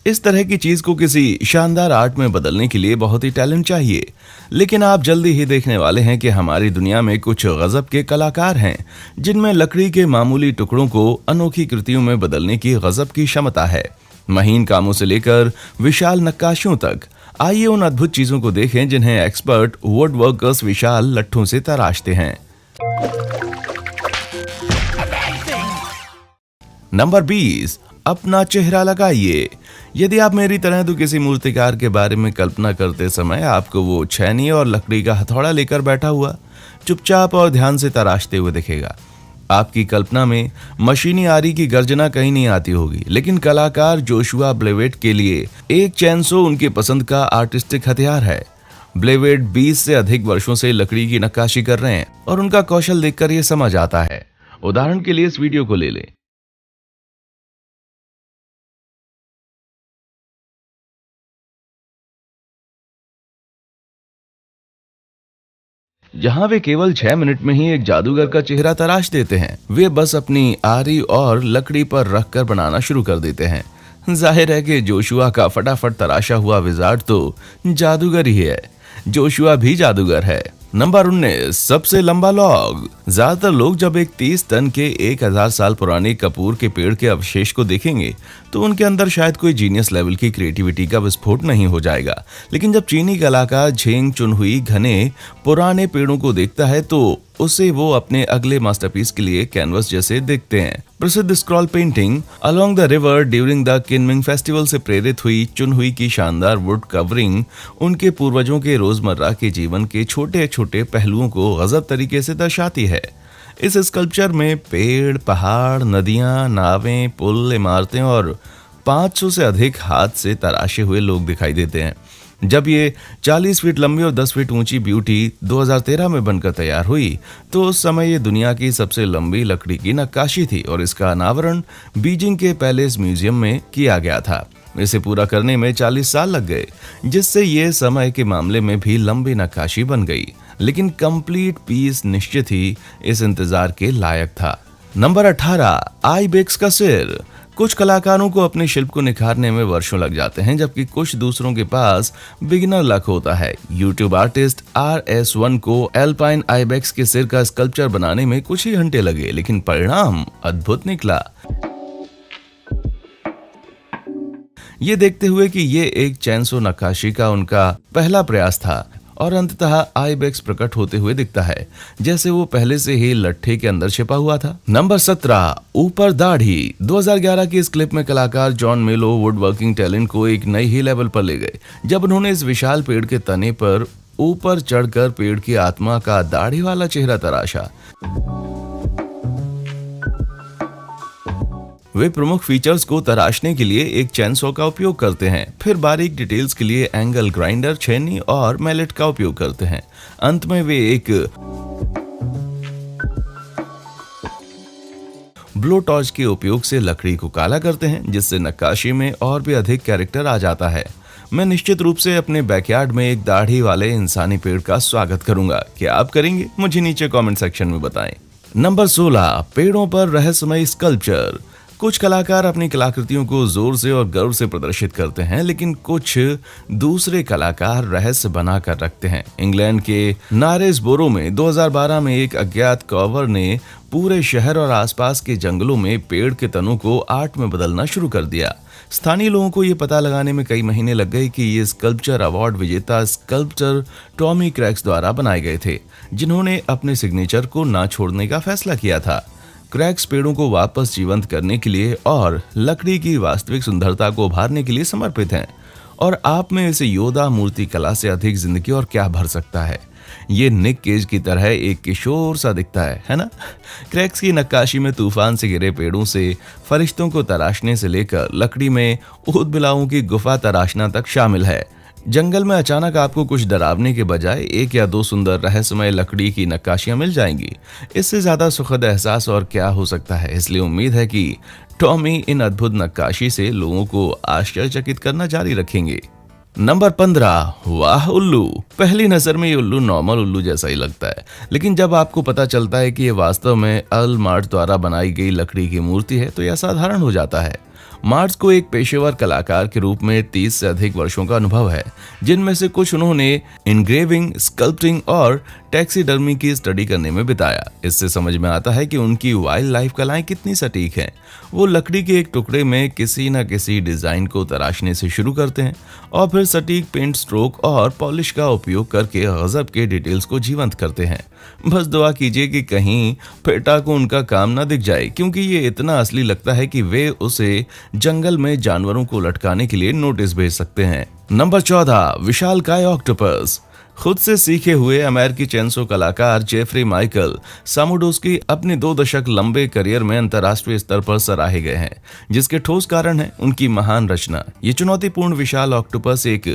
इस तरह की चीज को किसी शानदार आर्ट में बदलने के लिए बहुत ही टैलेंट चाहिए। लेकिन आप जल्दी ही देखने वाले हैं कि हमारी दुनिया में कुछ गजब के कलाकार हैं जिनमें लकड़ी के मामूली टुकड़ों को अनोखी कृतियों में बदलने की गजब की क्षमता है। महीन कामों से लेकर विशाल नक्काशियों तक, आइए उन अद्भुत चीजों को देखें जिन्हें एक्सपर्ट वुड वर्कर्स विशाल लट्ठों से तराशते हैं। नंबर 20, अपना चेहरा लगाइए। यदि आप मेरी तरह तो किसी मूर्तिकार के बारे में कल्पना करते समय आपको वो छैनी और लकड़ी का हथौड़ा लेकर बैठा हुआ चुपचाप और ध्यान से तराशते हुए दिखेगा। आपकी कल्पना में मशीनी आरी की गर्जना कहीं नहीं आती होगी, लेकिन कलाकार जोशुआ ब्लेवेट के लिए एक चैनसो उनकी पसंद का आर्टिस्टिक हथियार है। ब्लेवेट 20 से अधिक वर्षों से लकड़ी की नक्काशी कर रहे हैं और उनका कौशल देखकर यह समझ आता है। उदाहरण के लिए इस वीडियो को ले लें। जहां वे केवल 6 मिनट में ही एक जादूगर का चेहरा तराश देते हैं। वे बस अपनी आरी और लकड़ी पर रखकर बनाना शुरू कर देते हैं। जाहिर है कि जोशुआ का फटाफट तराशा हुआ विजार्ड तो जादूगर ही है। जोशुआ भी जादूगर है। नंबर 19, सबसे लंबा लॉग। ज्यादातर लोग जब एक 30 टन के 1000 साल पुराने कपूर के पेड़ के अवशेष को देखेंगे तो उनके अंदर शायद कोई जीनियस लेवल की क्रिएटिविटी का विस्फोट नहीं हो जाएगा। लेकिन जब चीनी कलाकार झेंग चुनहुई घने पुराने पेड़ों को देखता है तो उसे वो अपने अगले मास्टरपीस के लिए कैनवस जैसे दिखते हैं। प्रसिद्ध scroll painting along the river during the Qingming festival से प्रेरित हुई चुनहुई की शानदार वुड कवरिंग उनके पूर्वजों के रोजमर्रा के जीवन के छोटे छोटे पहलुओं को गजब तरीके से दर्शाती है। इस स्कल्पचर में पेड़, पहाड़, नदियां, नावें, पुल, इमारतें और 500 से अधिक हाथ से तराशे हुए लोग दिखाई देते हैं। जब ये 40 फीट लंबी और 10 फीट ऊंची ब्यूटी 2013 में बनकर तैयार हुई तो उस समय ये दुनिया की सबसे लंबी लकड़ी की नक्काशी थी और इसका अनावरण बीजिंग के पैलेस म्यूजियम में किया गया था। इसे पूरा करने में 40 साल लग गए, जिससे ये समय के मामले में भी लंबी नक्काशी बन गई। लेकिन कंप्लीट पीस निश्चित ही इस इंतजार के लायक था। नंबर 18, आइबेक्स का सिर। कुछ कलाकारों को अपने शिल्प को निखारने में वर्षों लग जाते हैं, जबकि कुछ दूसरों के पास बिगिनर लक होता है। यूट्यूब आर्टिस्ट RS1 को एल्पाइन आइबेक्स के सिर का स्कल्पचर बनाने में कुछ ही घंटे लगे, लेकिन परिणाम अद्भुत निकला। ये देखते हुए कि ये एक चैनसो नक्काशी का उनका पहला प्रयास था और अंततः आइबेक्स प्रकट होते हुए दिखता है जैसे वो पहले से ही लट्ठे के अंदर छिपा हुआ था। नंबर 17, ऊपर दाढ़ी। 2011 की इस क्लिप में कलाकार जॉन मेलो वुड वर्किंग टैलेंट को एक नई ही लेवल पर ले गए जब उन्होंने इस विशाल पेड़ के तने पर ऊपर चढ़कर पेड़ की आत्मा का दाढ़ी वाला चेहरा तराशा। वे प्रमुख फीचर्स को तराशने के लिए एक चैनसॉ का उपयोग करते हैं, फिर बारीक डिटेल्स के लिए एंगल ग्राइंडर, छेनी और मैलेट का उपयोग करते हैं। अंत में वे एक ब्लो टॉर्च के उपयोग से लकड़ी को काला करते हैं, जिससे नक्काशी में और भी अधिक कैरेक्टर आ जाता है। मैं निश्चित रूप से अपने बैकयार्ड में एक दाढ़ी वाले इंसानी पेड़ का स्वागत करूंगा। क्या आप करेंगे? मुझे नीचे कमेंट सेक्शन में बताएं। नंबर 16, पेड़ों पर रहस्यमय स्कल्पचर। कुछ कलाकार अपनी कलाकृतियों को जोर से और गर्व से प्रदर्शित करते हैं, लेकिन कुछ दूसरे कलाकार रहस्य बना कर रखते हैं। इंग्लैंड के नारेसबोरो में 2012 में एक अज्ञात कॉवर ने पूरे शहर और आसपास के जंगलों में पेड़ के तनों को आर्ट में बदलना शुरू कर दिया। स्थानीय लोगों को ये पता लगाने में कई महीने लग गए कि ये स्कल्पचर अवार्ड विजेता स्कल्पचर टॉमी क्रैक्स द्वारा बनाए गए थे, जिन्होंने अपने सिग्नेचर को ना छोड़ने का फैसला किया था। क्रैक्स पेड़ों को वापस जीवंत करने के लिए और लकड़ी की वास्तविक सुंदरता को उभारने के लिए समर्पित हैं, और आप में इसे योदा मूर्ति कला से अधिक जिंदगी और क्या भर सकता है। ये निक केज की तरह एक किशोर सा दिखता है ना? क्रैक्स की नक्काशी में तूफान से घिरे पेड़ों से फरिश्तों को तराशने से लेकर लकड़ी में ऊदबिलाओं की गुफा तराशना तक शामिल है। जंगल में अचानक आपको कुछ डरावने के बजाय 1 या 2 सुंदर रहस्यमय लकड़ी की नक्काशियां मिल जाएंगी। इससे ज्यादा सुखद एहसास और क्या हो सकता है। इसलिए उम्मीद है कि टॉमी इन अद्भुत नक्काशी से लोगों को आश्चर्यचकित करना जारी रखेंगे। नंबर 15, वाह उल्लू। पहली नजर में ये उल्लू नॉर्मल उल्लू जैसा ही लगता है, लेकिन जब आपको पता चलता है कि ये वास्तव में अल मार्ट द्वारा बनाई गई लकड़ी की मूर्ति है तो यह असाधारण हो जाता है। मार्स को एक पेशेवर कलाकार के रूप में 30 से अधिक वर्षों का अनुभव है, जिनमें से कुछ उन्होंने इनग्रेविंग, स्कल्पटिंग और टैक्सीडर्मी की स्टडी करने में बिताया। इससे समझ में आता है कि उनकी वाइल्ड लाइफ कलाएं कितनी सटीक हैं। वो लकड़ी के एक टुकड़े में किसी न किसी डिजाइन को तराशने से शुरू करते हैं और फिर सटीक पेंट स्ट्रोक और पॉलिश का उपयोग करके गजब के डिटेल्स को जीवंत करते हैं। बस दुआ कीजिए कि कहीं पेटा को उनका काम ना दिख जाए, क्योंकि ये इतना असली लगता है कि वे उसे जंगल में जानवरों को लटकाने के लिए नोटिस भेज सकते हैं। नंबर 14, विशालकाय ऑक्टोपस। खुद से सीखे हुए अमेरिकी चेनसो कलाकार जेफरी माइकल सामुडोस्की अपने 2 दशक लंबे करियर में अंतर्राष्ट्रीय स्तर पर सराहे गए हैं, जिसके ठोस कारण है उनकी महान रचना। ये चुनौतीपूर्ण विशाल ऑक्टोपस एक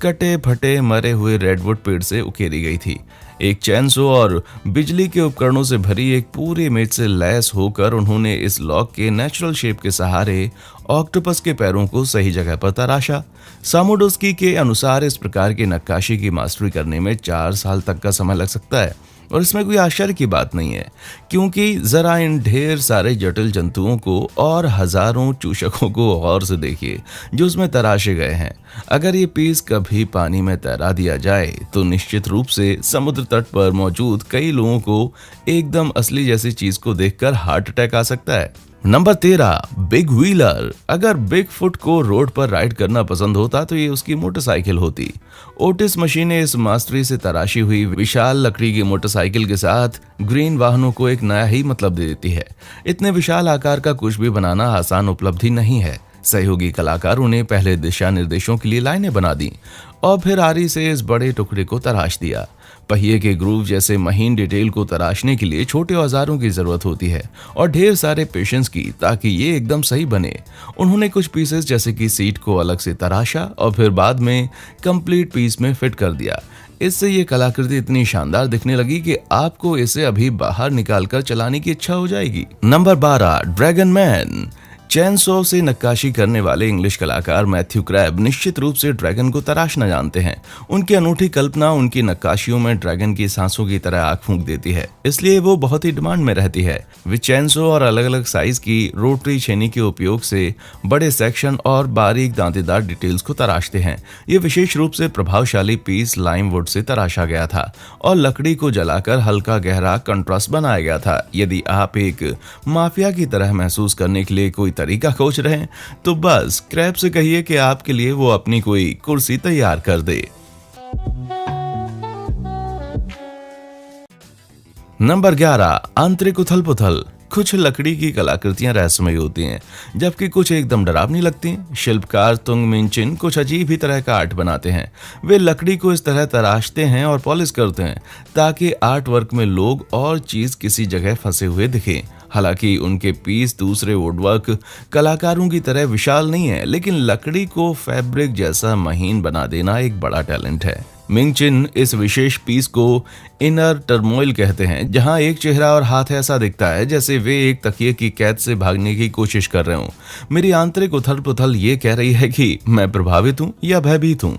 कटे फटे मरे हुए रेडवुड पेड़ से उकेरी गई थी। एक चैनसो और बिजली के उपकरणों से भरी एक पूरी इमेज से लैस होकर उन्होंने इस लॉक के नेचुरल शेप के सहारे ऑक्टोपस के पैरों को सही जगह पर तराशा। सामुडोस्की के अनुसार इस प्रकार की नक्काशी की मास्टरी करने में 4 साल तक का समय लग सकता है, और इसमें कोई आश्चर्य की बात नहीं है, क्योंकि जरा इन ढेर सारे जटिल जंतुओं को और हजारों चूषकों को गौर से देखिए जो उसमें तराशे गए हैं। अगर ये पीस कभी पानी में तैरा दिया जाए तो निश्चित रूप से समुद्र तट पर मौजूद कई लोगों को एकदम असली जैसी चीज को देखकर हार्ट अटैक आ सकता है। Number 13, big wheeler. अगर बिग फुट को रोड पर राइड करना पसंद होता तो ये उसकी मोटरसाइकिल होती। ओटिस मशीनें इस मास्टरी से तराशी हुई विशाल लकड़ी की मोटरसाइकिल के साथ ग्रीन वाहनों को एक नया ही मतलब दे देती है। इतने विशाल आकार का कुछ भी बनाना आसान उपलब्धि नहीं है। सहयोगी कलाकारों ने पहले दिशा निर्देशों के लिए लाइनें बना दी और फिर आरी से इस बड़े टुकड़े को तराश दिया। पहिए के ग्रूव जैसे महीन डिटेल को तराशने के लिए छोटे औजारों की जरूरत होती है और ढेर सारे पेशेंस की, ताकि ये एकदम सही बने। उन्होंने कुछ पीसेस जैसे कि सीट को अलग से तराशा और फिर बाद में कंप्लीट पीस में फिट कर दिया। इससे ये कलाकृति इतनी शानदार दिखने लगी कि आपको इसे अभी बाहर निकालकर चलाने की इच्छा हो जाएगी। Number 12, dragon man. चैनसॉ से नक्काशी करने वाले इंग्लिश कलाकार मैथ्यू क्रैब निश्चित रूप से ड्रैगन को तराशना जानते हैं। उनकी अनूठी कल्पना उनकी नक्काशियों में ड्रैगन की सांसों की तरह आंख फूंक देती है, इसलिए वो बहुत ही डिमांड में रहती है। वे चैनसॉ और अलग अलग साइज की रोटरी छेनी के उपयोग से बड़े सेक्शन और बारीक दांतेदार डिटेल्स को तराशते हैं। ये विशेष रूप से प्रभावशाली पीस लाइम वुड से तराशा गया था और लकड़ी को जलाकर हल्का गहरा कंट्रास्ट बनाया गया था। यदि आप एक माफिया की तरह महसूस करने के लिए कोई तरीका खोज रहे हैं तो बस क्रैब से कहिए कि आपके लिए वो अपनी कोई कुर्सी तैयार कर दे। नंबर 11, आंतरिक उथल पुथल। कुछ लकड़ी की कलाकृतियां रहस्यमयी होती हैं, जबकि कुछ एकदम डरावनी लगती हैं। शिल्पकार तुंग मिनचिन कुछ अजीब ही तरह का आर्ट बनाते हैं। वे लकड़ी को इस तरह तराशते हैं और पॉलिश करते हैं ताकि आर्ट वर्क में लोग और चीज किसी जगह फंसे हुए दिखें। हालांकि उनके पीस दूसरे वुडवर्क कलाकारों की तरह विशाल नहीं है, लेकिन लकड़ी को फैब्रिक जैसा महीन बना देना एक बड़ा टैलेंट है। मिंगचिन इस विशेष पीस को इनर टर्मोइल कहते हैं, जहां एक चेहरा और हाथ ऐसा दिखता है जैसे वे एक तकिए की कैद से भागने की कोशिश कर रहे हों। मेरी आंतरिक उथल पुथल ये कह रही है कि मैं प्रभावित हूं या भयभीत हूं।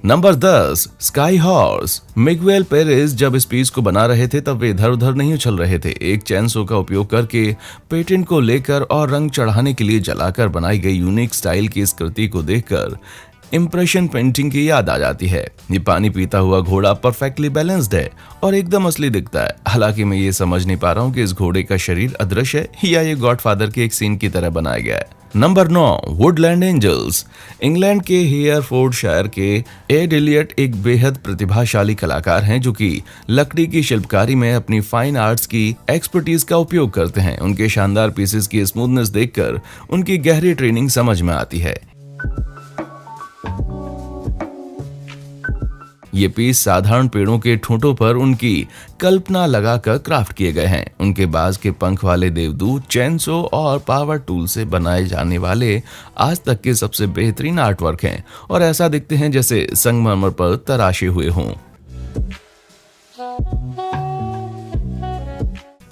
Number 10, sky horse. Miguel Perez जब इस पीस को बना रहे थे तब वे इधर उधर नहीं उछल रहे थे। एक चैनसो का उपयोग करके पेटेंट को लेकर और रंग चढ़ाने के लिए जलाकर बनाई गई यूनिक स्टाइल की इस कृति को देखकर इम्प्रेशन पेंटिंग की याद आ जाती है। ये पानी पीता हुआ घोड़ा परफेक्टली बैलेंस्ड है और एकदम असली दिखता है। हालांकि मैं ये समझ नहीं पा रहा हूँ कि इस घोड़े का शरीर अदृश्य है या ये गॉडफादर के एक सीन की तरह बनाया गया है। Number 9, Woodland angels. इंग्लैंड के हेयरफोर्डशायर के एड एलियट एक बेहद प्रतिभाशाली कलाकार हैं जो कि लकड़ी की शिल्पकारी में अपनी फाइन आर्ट्स की एक्सपर्टीज का उपयोग करते हैं। उनके शानदार पीसेस की स्मूथनेस देखकर उनकी गहरी ट्रेनिंग समझ में आती है। ये पीस साधारण पेड़ों के ठूंठों पर उनकी कल्पना लगाकर क्राफ्ट किए गए हैं। उनके बाज के पंख वाले देवदूत चैनसो और पावर टूल से बनाए जाने वाले आज तक के सबसे बेहतरीन आर्टवर्क हैं और ऐसा दिखते हैं जैसे संगमरमर पर तराशे हुए हों।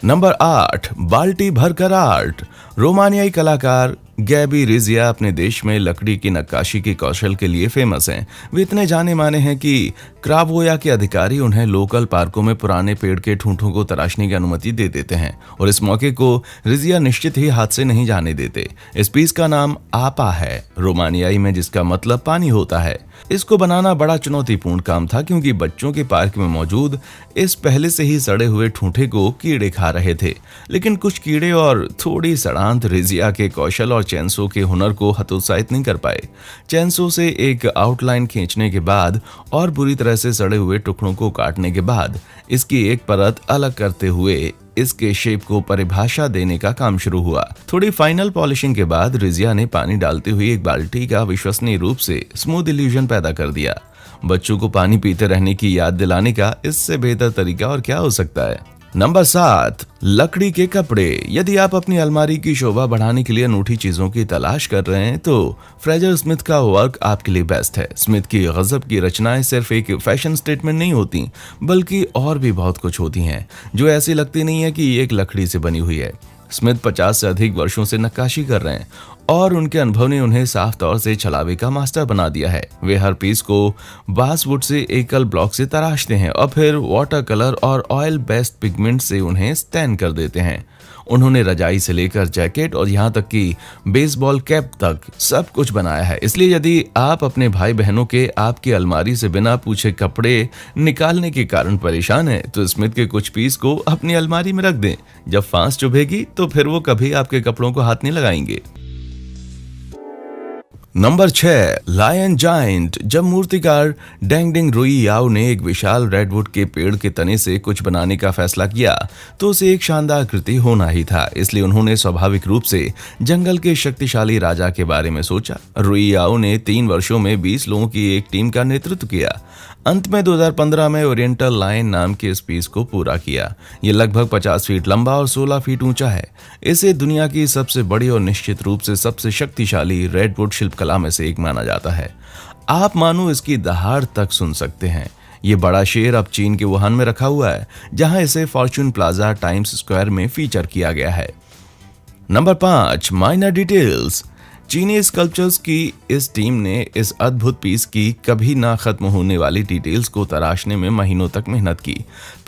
नंबर 8, बाल्टी भरकर आर्ट। रोमानियाई कलाकार गैबी रिजिया अपने देश में लकड़ी की नक्काशी के कौशल के लिए फेमस हैं। वे इतने जाने माने हैं कि क्रावोया के अधिकारी उन्हें लोकल पार्कों में पुराने पेड़ के ठूंठों को तराशने की अनुमति दे देते हैं और इस मौके को रिजिया निश्चित ही हाथ से नहीं जाने देते। इस पीस का नाम आपा है, रोमानियाई में, जिसका मतलब पानी होता है। इसको बनाना बड़ा चुनौतीपूर्ण काम था क्योंकि बच्चों के पार्क में मौजूद इस पहले से ही सड़े हुए ठूंठे को कीड़े खा रहे थे। लेकिन कुछ कीड़े और थोड़ी सड़ांत रिजिया के कौशल और चैनसो के हुनर को हतोत्साहित नहीं कर पाए। चैनसो से एक आउटलाइन खींचने के बाद और बुरी तरह से सड़े हुए टुकड़ों को काटने के बाद इसकी एक परत अलग करते हुए इसके शेप को परिभाषा देने का काम शुरू हुआ। थोड़ी फाइनल पॉलिशिंग के बाद रिजिया ने पानी डालते हुए एक बाल्टी का विश्वसनीय रूप से स्मूथ इल्यूजन पैदा कर दिया। बच्चों को पानी पीते रहने की याद दिलाने का इससे बेहतर तरीका और क्या हो सकता है। नंबर 7, लकड़ी के कपड़े। यदि आप अपनी अलमारी की शोभा बढ़ाने के लिए अनूठी चीजों की तलाश कर रहे हैं तो फ्रेजर स्मिथ का वर्क आपके लिए बेस्ट है। स्मिथ की गजब की रचनाएं सिर्फ एक फैशन स्टेटमेंट नहीं होती, बल्कि और भी बहुत कुछ होती हैं जो ऐसी लगती नहीं है कि ये एक लकड़ी से बनी हुई है। स्मिथ 50 से अधिक वर्षों से नक्काशी कर रहे हैं और उनके अनुभव ने उन्हें साफ तौर से छलावे का मास्टर बना दिया है। वे हर पीस को बासवुड से एकल ब्लॉक से तराशते हैं और फिर वाटर कलर और ऑयल बेस्ड पिगमेंट से उन्हें स्टैन कर देते हैं। उन्होंने रजाई से लेकर जैकेट और यहाँ तक कि बेसबॉल कैप तक सब कुछ बनाया है। इसलिए यदि आप अपने भाई बहनों के आपकी अलमारी से बिना पूछे कपड़े निकालने के कारण परेशान हैं, तो स्मिथ के कुछ पीस को अपनी अलमारी में रख दें। जब फांस चुभेगी तो फिर वो कभी आपके कपड़ों को हाथ नहीं लगाएंगे। Number 6, lion giant. जब मूर्तिकार डेंगडिंग रुई याओ ने एक विशाल रेडवुड के पेड़ के तने से कुछ बनाने का फैसला किया तो उसे एक शानदार कृति होना ही था। इसलिए उन्होंने स्वाभाविक रूप से जंगल के शक्तिशाली राजा के बारे में सोचा। रुई याओ ने 3 वर्षों में 20 लोगों की एक टीम का नेतृत्व किया। अंत में 2015 में ओरिएंटल लायन नाम के इस पीस को पूरा किया। ये लगभग 50 फीट लंबा और 16 फीट ऊंचा है। इसे दुनिया की सबसे बड़ी और निश्चित रूप से सबसे शक्तिशाली रेडवुड शिल्पकला में से एक माना जाता है। आप मानो इसकी दहाड़ तक सुन सकते हैं। ये बड़ा शेर अब चीन के वुहान में रखा हुआ है, जहां इसे फॉर्च्यून प्लाजा टाइम्स स्क्वायर में फीचर किया गया है। Number 5, minor details. चीनी स्कल्पचर्स की इस टीम ने इस अद्भुत पीस की कभी ना खत्म होने वाली डिटेल्स को तराशने में महीनों तक मेहनत की।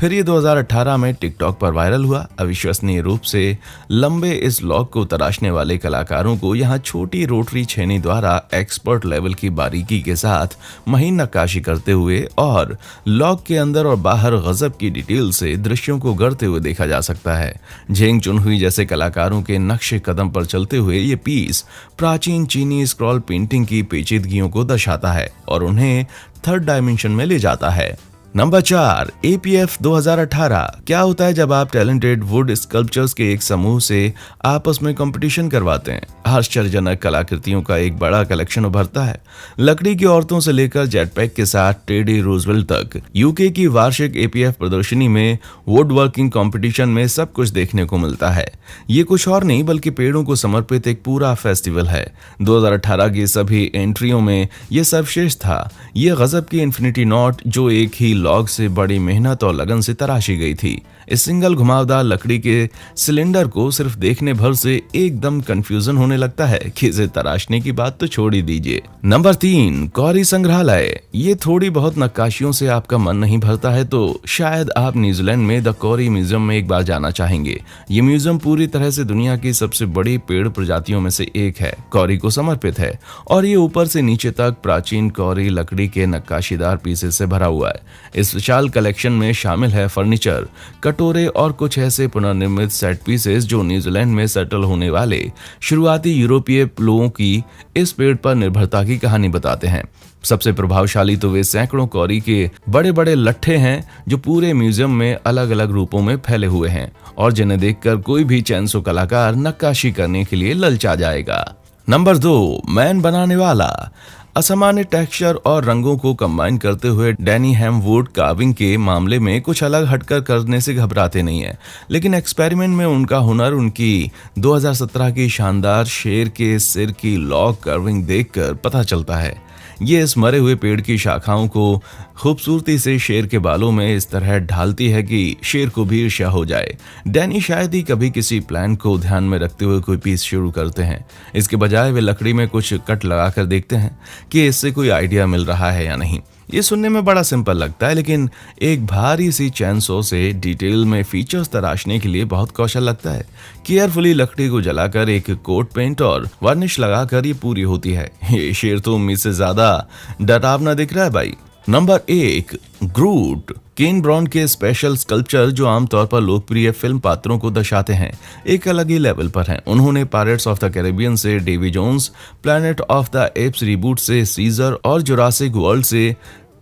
फिर ये 2018 में टिकटॉक पर वायरल हुआ। अविश्वसनीय रूप से लंबे इस लॉक को तराशने वाले कलाकारों को यहाँ छोटी रोटरी छेनी द्वारा एक्सपर्ट लेवल की बारीकी के साथ महीन नक्काशी करते हुए और लॉक के अंदर और बाहर गजब की डिटेल से दृश्यों को गढ़ते हुए देखा जा सकता है। झेंग चुनहुई जैसे कलाकारों के नक्शे कदम पर चलते हुए ये पीस प्राचीन चीनी स्क्रॉल पेंटिंग की पेचीदगियों को दर्शाता है और उन्हें थर्ड डायमेंशन में ले जाता है। Number 4, APF 2018। क्या होता है जब आप टैलेंटेड वुड स्कल्पचर्स के एक समूह से आपस में कंपटीशन करवाते हैं? आश्चर्यजनक कलाकृतियों का एक बड़ा कलेक्शन उभरता है। लकड़ी की औरतों से लेकर जेटपैक के साथ टेडी रूजवेल्ट तक। यूके की वार्षिक APF प्रदर्शनी में वुड वर्किंग कंपटीशन में सब कुछ देखने को मिलता है। ये कुछ और नहीं बल्कि पेड़ों को समर्पित एक पूरा फेस्टिवल है। 2018 की सभी एंट्रियों में यह सर्वश्रेष्ठ था। ये गजब की इन्फिनिटी नॉट जो एक ही लॉग से बड़ी मेहनत और लगन से तराशी गई थी। इस सिंगल घुमावदार लकड़ी के सिलेंडर को सिर्फ देखने भर से एकदम कंफ्यूजन होने लगता है कि इसे तराशने की बात तो छोड़ ही दीजिए। नंबर 3, कॉरी संग्रहालय। ये थोड़ी बहुत नक्काशियों से आपका मन नहीं भरता है तो शायद आप न्यूजीलैंड में द कॉरी म्यूजियम में एक बार जाना चाहेंगे। ये म्यूजियम पूरी तरह से दुनिया की सबसे बड़ी पेड़ प्रजातियों में से एक है। कॉरी को समर्पित है और ये ऊपर से नीचे तक प्राचीन कॉरी लकड़ी के नक्काशीदार पीसेस से भरा हुआ है। इस विशाल कलेक्शन में शामिल है फर्नीचर, कटोरे और कुछ ऐसे पुनर्निर्मित सेट पीसेस जो न्यूजीलैंड में सेटल होने वाले शुरुआती यूरोपीय लोगों की इस पेड़ पर निर्भरता की कहानी बताते हैं। सबसे प्रभावशाली तो वे सैकड़ों कॉरी के बड़े बड़े लट्ठे हैं जो पूरे म्यूजियम में अलग अलग रूपों में फैले हुए हैं और जिन्हें देखकर कोई भी चैनसो कलाकार नक्काशी करने के लिए ललचा जाएगा। नंबर 2, मैन बनाने वाला। असामान्य टेक्सचर और रंगों को कंबाइन करते हुए डैनी हैम वुड कार्विंग के मामले में कुछ अलग हटकर करने से घबराते नहीं है, लेकिन एक्सपेरिमेंट में उनका हुनर उनकी 2017 की शानदार शेर के सिर की लॉग कार्विंग देखकर पता चलता है। ये इस मरे हुए पेड़ की शाखाओं को खूबसूरती से शेर के बालों में इस तरह ढालती है कि शेर को भी ईर्ष्या हो जाए। डैनी शायद ही कभी किसी प्लान को ध्यान में रखते हुए कोई पीस शुरू करते हैं। इसके बजाय वे लकड़ी में कुछ कट लगाकर देखते हैं कि इससे कोई आइडिया मिल रहा है या नहीं। ये सुनने में बड़ा सिंपल लगता है, लेकिन एक भारी सी चैनसो से डिटेल में फीचर्स तराशने के लिए बहुत कौशल लगता है। केयरफुली लकड़ी को जलाकर एक कोट पेंट और वार्निश लगाकर ये पूरी होती है। ये शेर तो उम्मीद से ज्यादा डरावना दिख रहा है भाई। नंबर 1, ग्रूट। केन ब्राउन के स्पेशल स्कल्पचर, जो आमतौर पर लोकप्रिय फिल्म पात्रों को दर्शाते हैं, एक अलग ही लेवल पर हैं। उन्होंने पायरेट्स ऑफ द कैरिबियन से Davy Jones, Planet of the Apes reboot से सीजर और जुरासिक वर्ल्ड से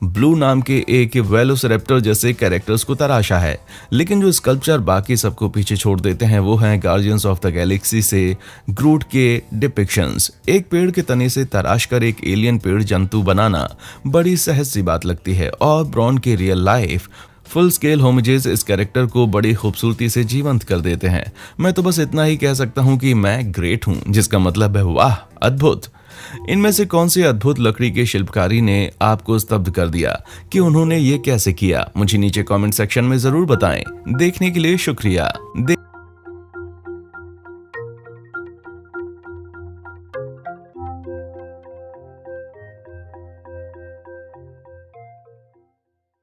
ब्लू नाम के एक वेलोसिरैप्टर जैसे कैरेक्टर्स को तराशा है। लेकिन जो स्कल्पचर बाकी सबको पीछे छोड़ देते हैं वो हैं गार्डियंस ऑफ द गैलेक्सी से ग्रूट के डिपिक्शंस। एक पेड़ के तने से तराश कर एक एलियन पेड़ जंतु बनाना बड़ी सहज सी बात लगती है, और ब्राउन के रियल लाइफ फुल स्केल होमेजेस इस कैरेक्टर को बड़ी खूबसूरती से जीवंत कर देते हैं। मैं तो बस इतना ही कह सकता हूँ कि मैं ग्रेट हूँ, जिसका मतलब है वाह, अद्भुत। इनमें से कौन सी अद्भुत लकड़ी के शिल्पकारी ने आपको स्तब्ध कर दिया कि उन्होंने ये कैसे किया? मुझे नीचे कमेंट सेक्शन में जरूर बताएं। देखने के लिए शुक्रिया।